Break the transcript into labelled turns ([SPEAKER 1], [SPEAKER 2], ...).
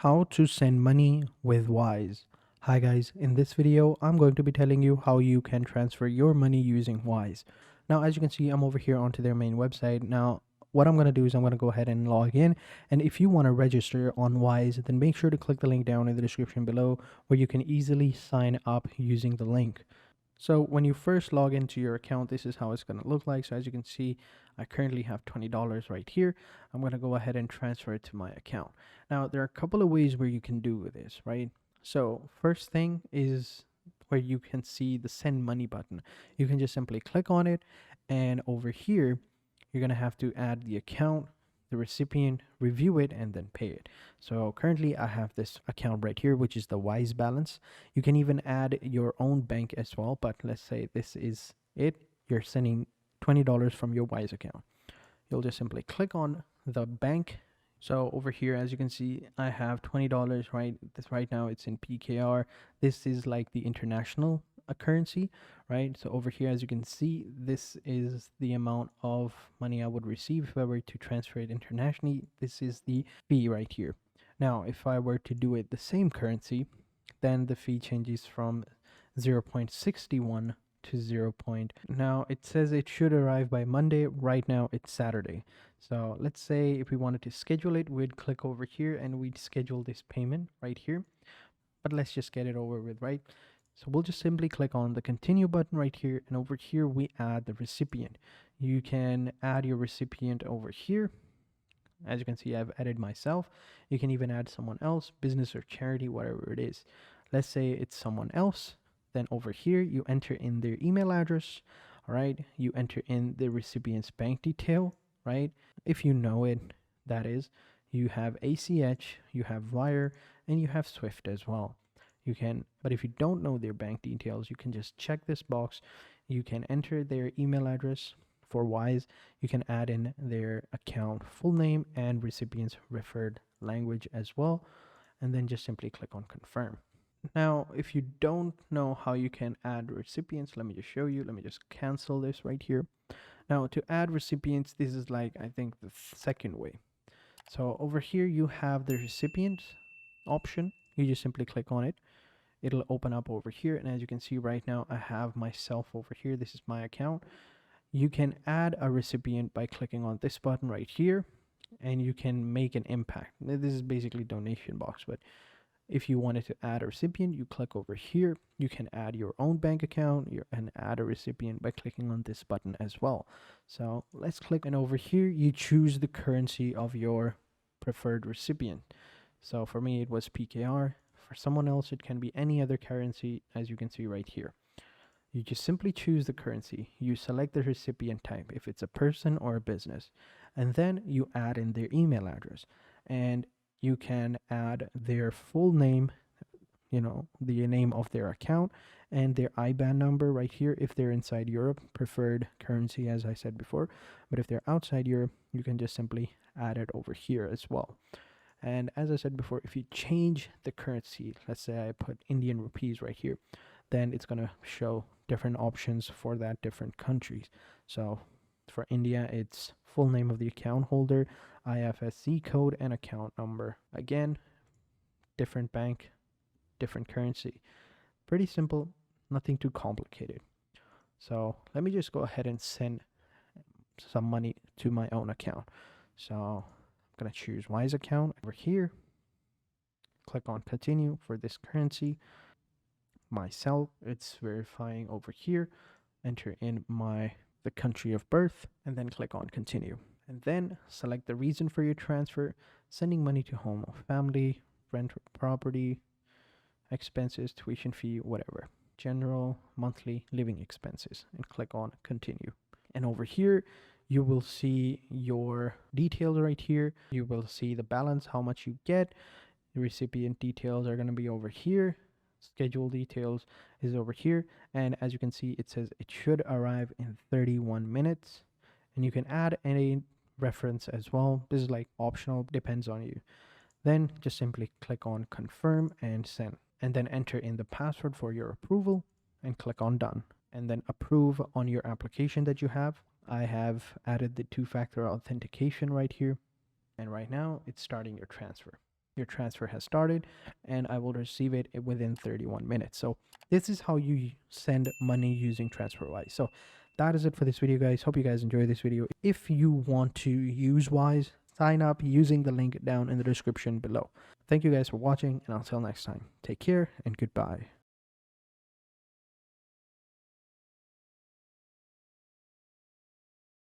[SPEAKER 1] How to send money with Wise. Hi guys, in this video I'm going to be telling you how you can transfer your money using Wise. Now as you can see, I'm over here onto their main website. Now what I'm going to do is I'm going to go ahead and log in, and if you want to register on Wise, then make sure to click the link down in the description below where you can easily sign up using the link. So when you first log into your account, this is how it's going to look like. So as you can see, I currently have $20 right here. I'm going to go ahead and transfer it to my account. Now, there are a couple of ways where you can do this, right? So first thing is where you can see the send money button. You can just simply click on it, and over here, you're going to have to add the account, the recipient, review it, and then pay it. So currently I have this account right here, which is the Wise balance. You can even add your own bank as well, but let's say this is it. You're sending $20 from your Wise account. You'll just simply click on the bank. So over here, as you can see, I have $20, right? This right now it's in PKR. This is like the international currency, right? So over here, as you can see, this is the amount of money I would receive if I were to transfer it internationally. This is the fee right here. Now, if I were to do it the same currency, then the fee changes from 0.61 to 0. Now it says it should arrive by Monday. Right now it's Saturday. So let's say if we wanted to schedule it, we'd click over here and we'd schedule this payment right here. But let's just get it over with, right? So we'll just simply click on the continue button right here, and over here we add the recipient. You can add your recipient over here. As you can see, I've added myself. You can even add someone else, business or charity, whatever it is. Let's say it's someone else. Then over here, you enter in their email address. All right. You enter in the recipient's bank detail, right? If you know it, that is. You have ACH, you have Wire, and you have Swift as well. You can, but if you don't know their bank details, you can just check this box. You can enter their email address. For Wise, you can add in their account full name and recipient's referred language as well, and then just simply click on confirm. Now, if you don't know how you can add recipients, let me just show you. Let me just cancel this right here. Now, to add recipients, this is like, I think, the second way. So over here, you have the recipient option. You just simply click on it. It'll open up over here. And as you can see right now, I have myself over here. This is my account. You can add a recipient by clicking on this button right here, and you can make an impact. This is basically donation box, but if you wanted to add a recipient, you click over here. You can add your own bank account and add a recipient by clicking on this button as well. So let's click, and over here you choose the currency of your preferred recipient. So for me it was PKR. For someone else it can be any other currency, as you can see right here. You just simply choose the currency. You select the recipient type, if it's a person or a business, and then you add in their email address, and you can add their full name, the name of their account, and their IBAN number right here if they're inside Europe, preferred currency as I said before. But if they're outside Europe, you can just simply add it over here as well. And as I said before, if you change the currency, let's say I put Indian rupees right here, then it's going to show different options for that different countries. So for India, it's full name of the account holder, IFSC code, and account number. Again, different bank, different currency. Pretty simple, nothing too complicated. So let me just go ahead and send some money to my own account. So I'm going to choose Wise account over here. Click on continue for this currency. Myself, it's verifying over here. Enter in the country of birth, and then click on continue. And then select the reason for your transfer: sending money to home or family, rent or property, expenses, tuition fee, whatever. General, monthly, living expenses, and click on continue. And over here, you will see your details right here. You will see the balance, how much you get. The recipient details are going to be over here. Schedule details is over here, and as you can see, it says it should arrive in 31 minutes, and you can add any reference as well. This is like optional, depends on you. Then just simply click on confirm and send, and then enter in the password for your approval and click on done, and then approve on your application that you have. I have added the two-factor authentication right here, and right now it's starting your transfer. your transfer has started, and I will receive it within 31 minutes. So this is how you send money using TransferWise. So that is it for this video, guys. Hope you guys enjoyed this video. If you want to use Wise, sign up using the link down in the description below. Thank you guys for watching, and until next time, take care and goodbye.